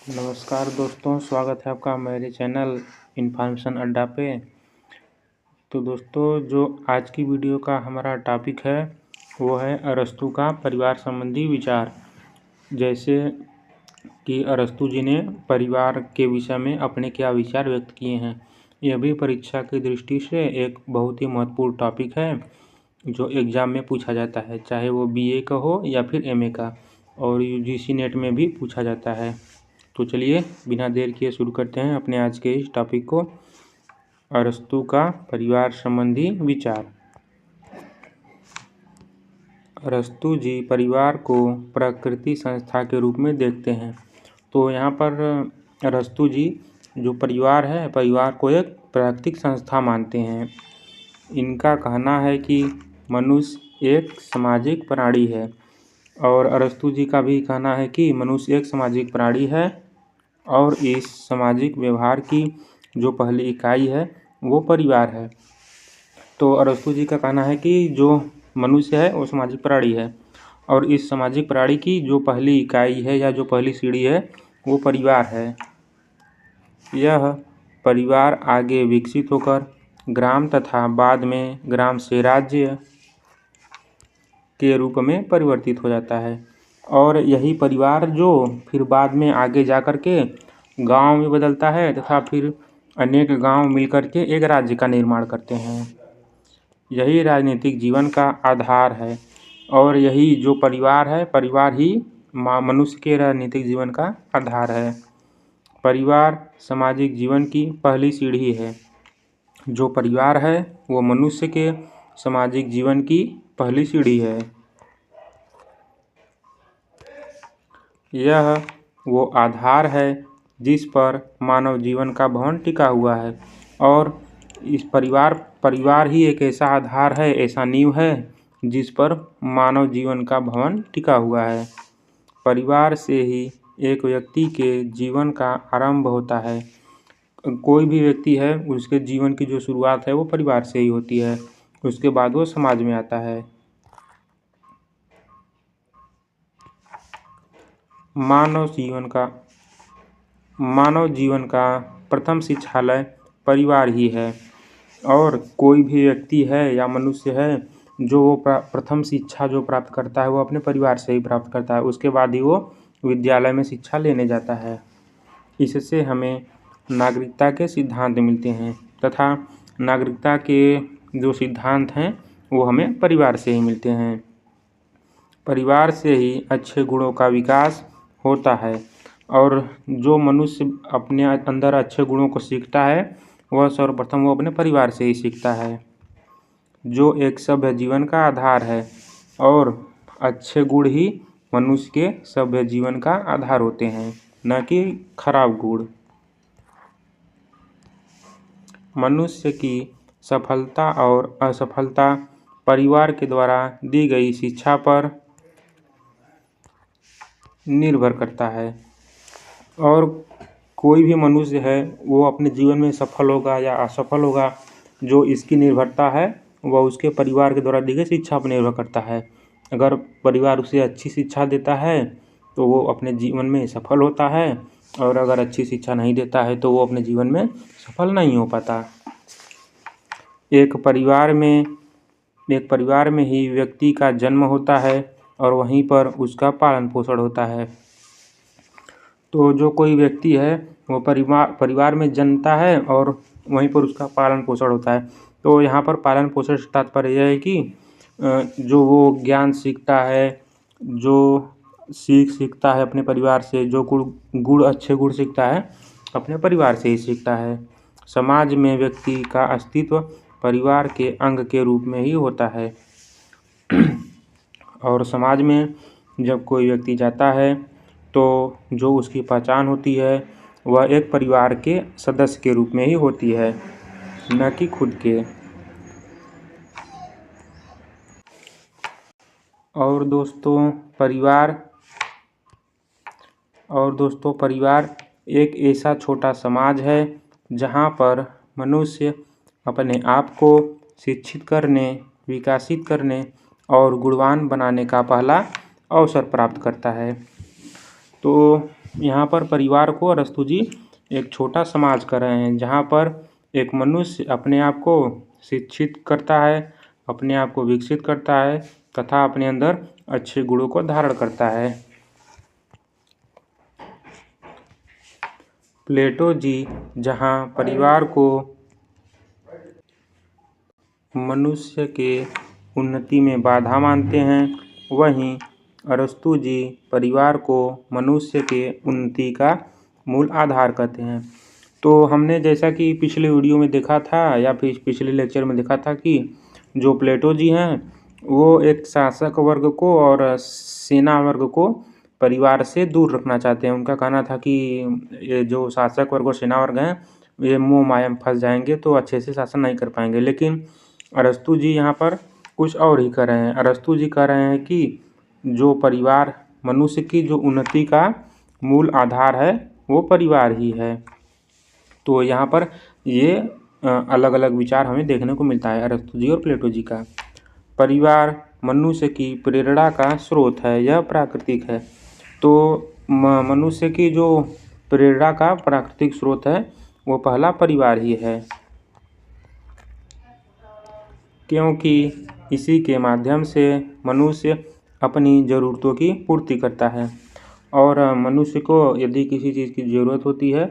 नमस्कार दोस्तों, स्वागत है आपका मेरे चैनल इन्फॉर्मेशन अड्डा पे। तो दोस्तों, जो आज की वीडियो का हमारा टॉपिक है वो है अरस्तू का परिवार संबंधी विचार। जैसे कि अरस्तू जी ने परिवार के विषय में अपने क्या विचार व्यक्त किए हैं। यह भी परीक्षा की दृष्टि से एक बहुत ही महत्वपूर्ण टॉपिक है जो एग्ज़ाम में पूछा जाता है, चाहे वो बीए का हो या फिर एमए का, और यूजीसी नेट में भी पूछा जाता है। तो चलिए बिना देर किए शुरू करते हैं अपने आज के इस टॉपिक को, अरस्तू का परिवार संबंधी विचार। अरस्तू जी परिवार को प्रकृति संस्था के रूप में देखते हैं। तो यहाँ पर अरस्तू जी जो परिवार है, परिवार को एक प्राकृतिक संस्था मानते हैं। इनका कहना है कि मनुष्य एक सामाजिक प्राणी है, और अरस्तू जी का भी कहना है कि मनुष्य एक सामाजिक प्राणी है और इस सामाजिक व्यवहार की जो पहली इकाई है वो परिवार है। तो अरस्तू जी का कहना है कि जो मनुष्य है वो सामाजिक प्राणी है, और इस सामाजिक प्राणी की जो पहली इकाई है या जो पहली सीढ़ी है वो परिवार है। यह परिवार आगे विकसित होकर ग्राम तथा बाद में ग्राम से राज्य के रूप में परिवर्तित हो जाता है, और यही परिवार जो फिर बाद में आगे जा कर के गांव में बदलता है तथा फिर अनेक गांव मिलकर के एक राज्य का निर्माण करते हैं। यही राजनीतिक जीवन का आधार है, और यही जो परिवार है, परिवार ही मनुष्य के राजनीतिक जीवन का आधार है। परिवार सामाजिक जीवन की पहली सीढ़ी है। जो परिवार है वो मनुष्य के सामाजिक जीवन की पहली सीढ़ी है। यह वो आधार है जिस पर मानव जीवन का भवन टिका हुआ है, और इस परिवार ही एक ऐसा आधार है, ऐसा नींव है जिस पर मानव जीवन का भवन टिका हुआ है। परिवार से ही एक व्यक्ति के जीवन का आरंभ होता है। कोई भी व्यक्ति है उसके जीवन की जो शुरुआत है वो परिवार से ही होती है, उसके बाद वो समाज में आता है। मानव जीवन का प्रथम शिक्षालय परिवार ही है, और कोई भी व्यक्ति है या मनुष्य है जो वो प्रथम शिक्षा जो प्राप्त करता है वो अपने परिवार से ही प्राप्त करता है। उसके बाद ही वो विद्यालय में शिक्षा लेने जाता है। इससे हमें नागरिकता के सिद्धांत मिलते हैं, तथा नागरिकता के जो सिद्धांत हैं वो हमें परिवार से ही मिलते हैं। परिवार से ही अच्छे गुणों का विकास होता है, और जो मनुष्य अपने अंदर अच्छे गुणों को सीखता है वह सर्वप्रथम वो अपने परिवार से ही सीखता है, जो एक सभ्य जीवन का आधार है, और अच्छे गुण ही मनुष्य के सभ्य जीवन का आधार होते हैं, न कि खराब गुण। मनुष्य की सफलता और असफलता परिवार के द्वारा दी गई शिक्षा पर निर्भर करता है, और कोई भी मनुष्य है वो अपने जीवन में सफल होगा या असफल होगा, जो इसकी निर्भरता है वह उसके परिवार के द्वारा दी गई शिक्षा पर निर्भर करता है। अगर परिवार उसे अच्छी शिक्षा देता है तो वो अपने जीवन में सफल होता है, और अगर अच्छी शिक्षा नहीं देता है तो वो अपने जीवन में सफल नहीं हो पाता। एक परिवार में ही व्यक्ति का जन्म होता है, और वहीं पर उसका पालन पोषण होता है। तो जो कोई व्यक्ति है वो परिवार में जन्मता है और वहीं पर उसका पालन पोषण होता है। तो यहाँ पर पालन पोषण से तात्पर्य यह है कि जो वो ज्ञान सीखता है, जो सीखता है अपने परिवार से, जो अच्छे गुण सीखता है अपने परिवार से ही सीखता है। समाज में व्यक्ति का अस्तित्व परिवार के अंग के रूप में ही होता है, और समाज में जब कोई व्यक्ति जाता है तो जो उसकी पहचान होती है वह एक परिवार के सदस्य के रूप में ही होती है, न कि खुद के। और दोस्तों परिवार एक ऐसा छोटा समाज है जहाँ पर मनुष्य अपने आप को शिक्षित करने, विकसित करने और गुणवान बनाने का पहला अवसर प्राप्त करता है। तो यहाँ पर परिवार को अरस्तु जी एक छोटा समाज कर रहे हैं, जहाँ पर एक मनुष्य अपने आप को शिक्षित करता है, अपने आप को विकसित करता है तथा अपने अंदर अच्छे गुणों को धारण करता है। प्लेटो जी जहाँ परिवार को मनुष्य के उन्नति में बाधा मानते हैं, वहीं अरस्तु जी परिवार को मनुष्य के उन्नति का मूल आधार कहते हैं। तो हमने जैसा कि पिछले वीडियो में देखा था या फिर पिछले लेक्चर में देखा था कि जो प्लेटो जी हैं वो एक शासक वर्ग को और सेना वर्ग को परिवार से दूर रखना चाहते हैं। उनका कहना था कि ये जो शासक वर्ग और सेना वर्ग हैं ये मोह माया में फंस जाएंगे तो अच्छे से शासन नहीं कर पाएंगे। लेकिन अरस्तु जी यहाँ पर कुछ और ही कर रहे हैं। अरस्तु जी कह रहे हैं कि जो परिवार मनुष्य की जो उन्नति का मूल आधार है वो परिवार ही है। तो यहाँ पर ये अलग अलग विचार हमें देखने को मिलता है अरस्तु जी और प्लेटो जी का। परिवार मनुष्य की प्रेरणा का स्रोत है, यह प्राकृतिक है। तो मनुष्य की जो प्रेरणा का प्राकृतिक स्रोत है वो पहला परिवार ही है, क्योंकि इसी के माध्यम से मनुष्य अपनी ज़रूरतों की पूर्ति करता है। और मनुष्य को यदि किसी चीज़ की ज़रूरत होती है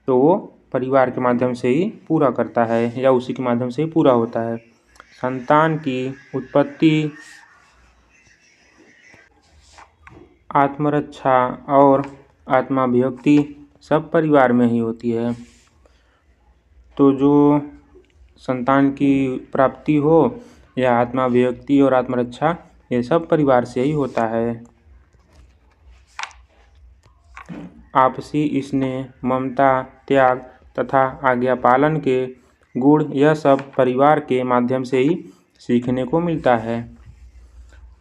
तो वो परिवार के माध्यम से ही पूरा करता है या उसी के माध्यम से ही पूरा होता है। संतान की उत्पत्ति, आत्मरक्षा और आत्माभिव्यक्ति सब परिवार में ही होती है। तो जो संतान की प्राप्ति हो या आत्माभिव्यक्ति और आत्मरक्षा, ये सब परिवार से ही होता है। आपसी स्नेह, ममता, त्याग तथा आज्ञा पालन के गुण, यह सब परिवार के माध्यम से ही सीखने को मिलता है।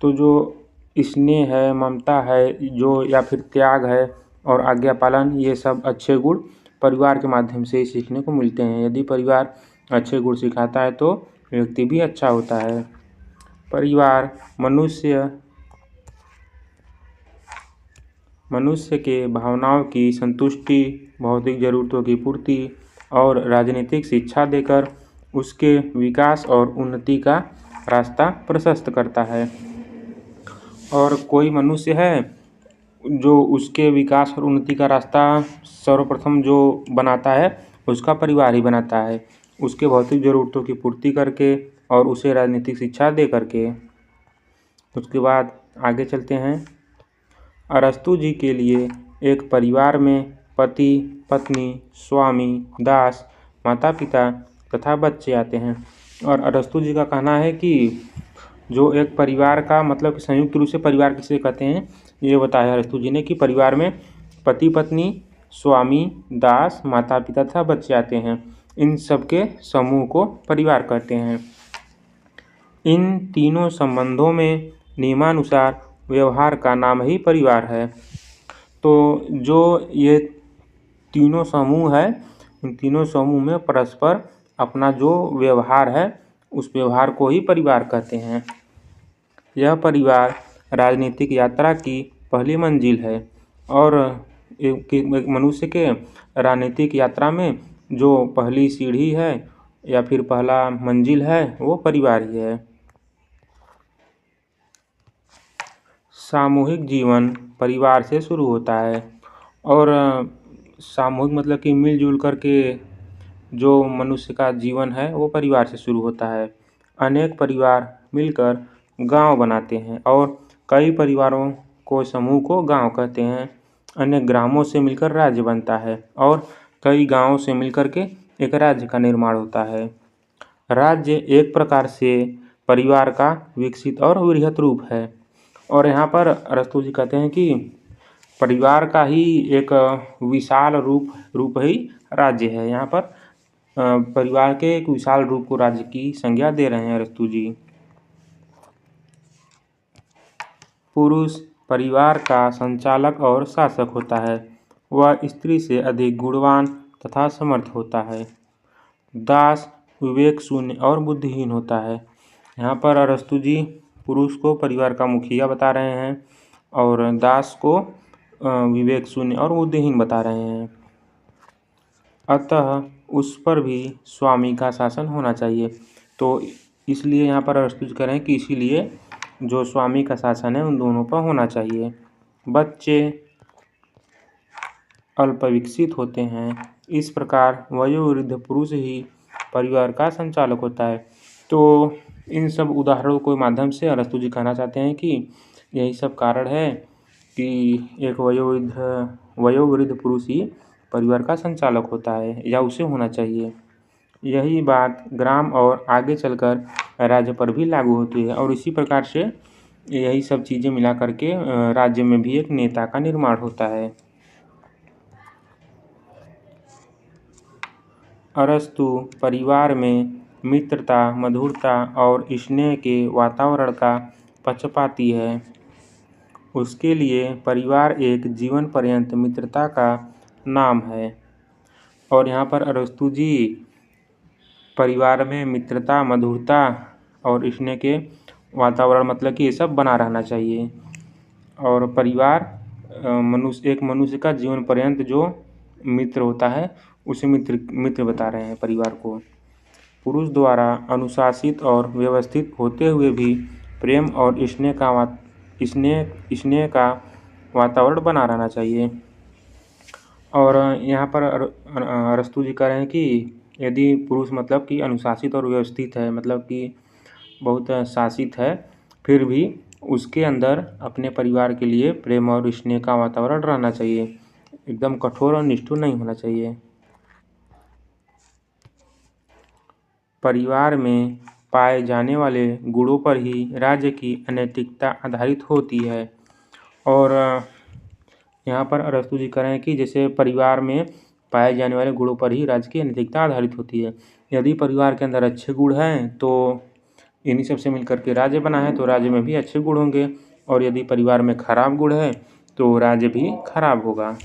तो जो स्नेह है, ममता है जो या फिर त्याग है और आज्ञा पालन, ये सब अच्छे गुण परिवार के माध्यम से ही सीखने को मिलते हैं। यदि परिवार अच्छे गुण सिखाता है तो व्यक्ति भी अच्छा होता है। परिवार मनुष्य के भावनाओं की संतुष्टि, भौतिक ज़रूरतों की पूर्ति और राजनीतिक शिक्षा देकर उसके विकास और उन्नति का रास्ता प्रशस्त करता है। और कोई मनुष्य है जो उसके विकास और उन्नति का रास्ता सर्वप्रथम जो बनाता है उसका परिवार ही बनाता है, उसके भौतिक ज़रूरतों की पूर्ति करके और उसे राजनीतिक शिक्षा दे करके। उसके बाद आगे चलते हैं। अरस्तु जी के लिए एक परिवार में पति, पत्नी, स्वामी, दास, माता पिता तथा बच्चे आते हैं। और अरस्तु जी का कहना है कि जो एक परिवार का मतलब संयुक्त रूप से परिवार किसे कहते हैं ये बताया अरस्तु जी ने कि परिवार में पति, पत्नी, स्वामी, दास, माता पिता तथा बच्चे आते हैं। इन सबके समूह को परिवार कहते हैं। इन तीनों संबंधों में नियमानुसार व्यवहार का नाम ही परिवार है। तो जो ये तीनों समूह है, इन तीनों समूह में परस्पर अपना जो व्यवहार है उस व्यवहार को ही परिवार कहते हैं। यह परिवार राजनीतिक यात्रा की पहली मंजिल है और एक मनुष्य के राजनीतिक यात्रा में जो पहली सीढ़ी है या फिर पहला मंजिल है वो परिवार ही है। सामूहिक जीवन परिवार से शुरू होता है और सामूहिक मतलब कि मिलजुल करके जो मनुष्य का जीवन है वो परिवार से शुरू होता है। अनेक परिवार मिलकर गांव बनाते हैं और कई परिवारों को समूह को गांव कहते हैं। अनेक ग्रामों से मिलकर राज्य बनता है और कई गांवों से मिलकर के एक राज्य का निर्माण होता है। राज्य एक प्रकार से परिवार का विकसित और वृहत रूप है। और यहाँ पर अरस्तु जी कहते हैं कि परिवार का ही एक विशाल रूप ही राज्य है। यहाँ पर परिवार के एक विशाल रूप को राज्य की संज्ञा दे रहे हैं अरस्तु जी। पुरुष परिवार का संचालक और शासक होता है। वह स्त्री से अधिक गुणवान तथा समर्थ होता है। दास विवेक शून्य और बुद्धिहीन होता है। यहाँ पर अरस्तु जी पुरुष को परिवार का मुखिया बता रहे हैं और दास को विवेक शून्य और बुद्धिहीन बता रहे हैं। अतः उस पर भी स्वामी का शासन होना चाहिए। तो इसलिए यहाँ पर अरस्तु जी कह रहे हैं कि इसीलिए जो स्वामी का शासन है उन दोनों पर होना चाहिए। बच्चे अल्पविकसित होते हैं, इस प्रकार वयोवृद्ध पुरुष ही परिवार का संचालक होता है। तो इन सब उदाहरणों के माध्यम से अरस्तु जी कहना चाहते हैं कि यही सब कारण है कि एक वयोवृद्ध पुरुष ही परिवार का संचालक होता है या उसे होना चाहिए। यही बात ग्राम और आगे चलकर राज्य पर भी लागू होती है और इसी प्रकार से यही सब चीज़ें मिला करके राज्य में भी एक नेता का निर्माण होता है। अरस्तु परिवार में मित्रता, मधुरता और स्नेह के वातावरण का पक्षपाती है। उसके लिए परिवार एक जीवन पर्यंत मित्रता का नाम है। और यहाँ पर अरस्तु जी परिवार में मित्रता, मधुरता और स्नेह के वातावरण मतलब कि ये सब बना रहना चाहिए। और परिवार एक मनुष्य का जीवन पर्यंत जो मित्र होता है उसे मित्र बता रहे हैं परिवार को। पुरुष द्वारा अनुशासित और व्यवस्थित होते हुए भी प्रेम और स्नेह का वातावरण बना रहना चाहिए। और यहाँ पर अरस्तु जी कह रहे हैं कि यदि पुरुष मतलब कि अनुशासित और व्यवस्थित है, मतलब कि बहुत शासित है, फिर भी उसके अंदर अपने परिवार के लिए प्रेम और स्नेह का वातावरण रहना चाहिए, एकदम कठोर और निष्ठुर नहीं होना चाहिए। परिवार में पाए जाने वाले गुणों पर ही राज्य की अनैतिकता आधारित होती है। और यहाँ पर अरस्तु जी कह रहे हैं कि जैसे परिवार में पाए जाने वाले गुणों पर ही राज्य की नैतिकता आधारित होती है। यदि परिवार के अंदर अच्छे गुण हैं तो इन्हीं सब से मिलकर के राज्य बना है, तो राज्य में भी अच्छे गुण होंगे। और यदि परिवार में खराब गुण है तो राज्य भी खराब होगा।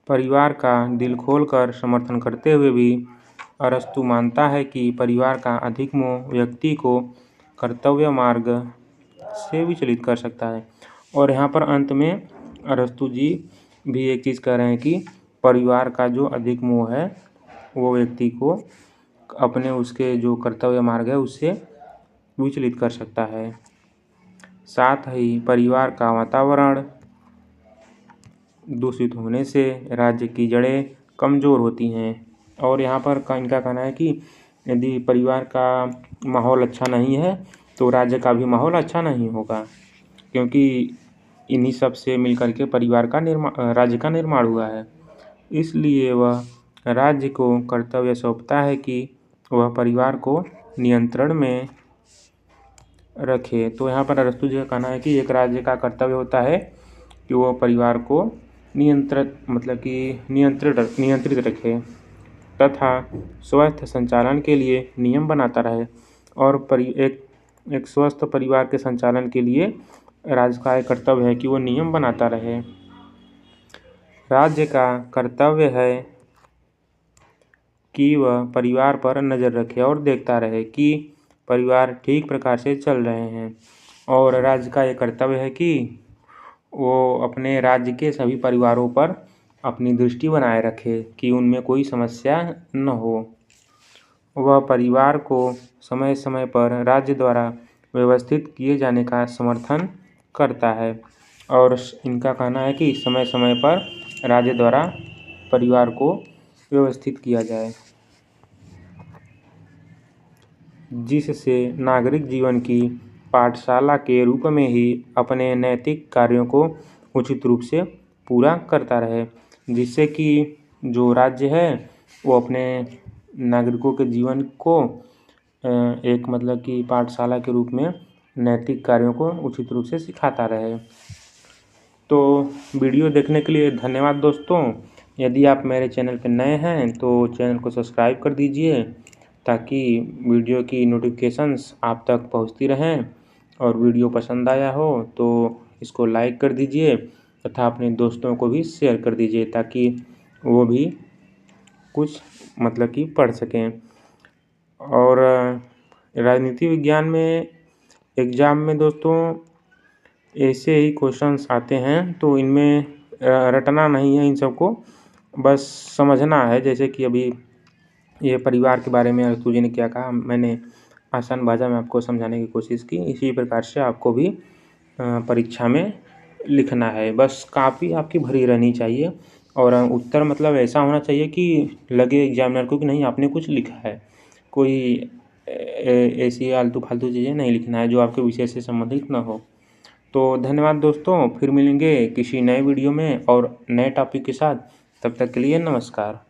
परिवार का दिल खोलकर समर्थन करते हुए भी अरस्तु मानता है कि परिवार का अधिक मोह व्यक्ति को कर्तव्य मार्ग से विचलित कर सकता है। और यहाँ पर अंत में अरस्तु जी भी एक चीज़ कह रहे हैं कि परिवार का जो अधिक मोह है वो व्यक्ति को अपने उसके जो कर्तव्य मार्ग है उससे विचलित कर सकता है। साथ ही परिवार का वातावरण दूषित होने से राज्य की जड़ें कमज़ोर होती हैं। और यहाँ पर इनका कहना है कि यदि परिवार का माहौल अच्छा नहीं है तो राज्य का भी माहौल अच्छा नहीं होगा, क्योंकि इन्हीं सब से मिलकर के राज्य का निर्माण हुआ है। इसलिए वह राज्य को कर्तव्य सौंपता है कि वह परिवार को नियंत्रण में रखे। तो यहाँ पर अरस्तु जी का कहना है कि एक राज्य का कर्तव्य होता है कि वह परिवार को नियंत्रित रखे तथा स्वस्थ संचालन के लिए नियम बनाता रहे। और एक स्वस्थ परिवार के संचालन के लिए राज्य का एक कर्तव्य है कि वो नियम बनाता रहे। राज्य का कर्तव्य है कि वह परिवार पर नज़र रखे और देखता रहे कि परिवार ठीक प्रकार से चल रहे हैं। और राज्य का ये कर्तव्य है कि वो अपने राज्य के सभी परिवारों पर अपनी दृष्टि बनाए रखे कि उनमें कोई समस्या न हो। वह परिवार को समय समय पर राज्य द्वारा व्यवस्थित किए जाने का समर्थन करता है। और इनका कहना है कि समय समय पर राज्य द्वारा परिवार को व्यवस्थित किया जाए, जिससे नागरिक जीवन की पाठशाला के रूप में ही अपने नैतिक कार्यों को उचित रूप से पूरा करता रहे, जिससे कि जो राज्य है वो अपने नागरिकों के जीवन को एक मतलब कि पाठशाला के रूप में नैतिक कार्यों को उचित रूप से सिखाता रहे। तो वीडियो देखने के लिए धन्यवाद दोस्तों। यदि आप मेरे चैनल पर नए हैं तो चैनल को सब्सक्राइब कर दीजिए ताकि वीडियो की नोटिफिकेशंस आप तक पहुंचती रहें। और वीडियो पसंद आया हो तो इसको लाइक कर दीजिए तथा अपने दोस्तों को भी शेयर कर दीजिए ताकि वो भी कुछ मतलब कि पढ़ सकें। और राजनीति विज्ञान में एग्ज़ाम में दोस्तों ऐसे ही क्वेश्चंस आते हैं, तो इनमें रटना नहीं है इन सबको, बस समझना है। जैसे कि अभी ये परिवार के बारे में अरस्तू जी ने क्या कहा, मैंने आसान भाषा में आपको समझाने की कोशिश की। इसी प्रकार से आपको भी परीक्षा में लिखना है। बस कापी आपकी भरी रहनी चाहिए और उत्तर मतलब ऐसा होना चाहिए कि लगे एग्जामिनर को कि नहीं आपने कुछ लिखा है। कोई ऐसी आलतू फालतू चीज़ें नहीं लिखना है जो आपके विषय से संबंधित ना हो। तो धन्यवाद दोस्तों, फिर मिलेंगे किसी नए वीडियो में और नए टॉपिक के साथ। तब तक के लिए नमस्कार।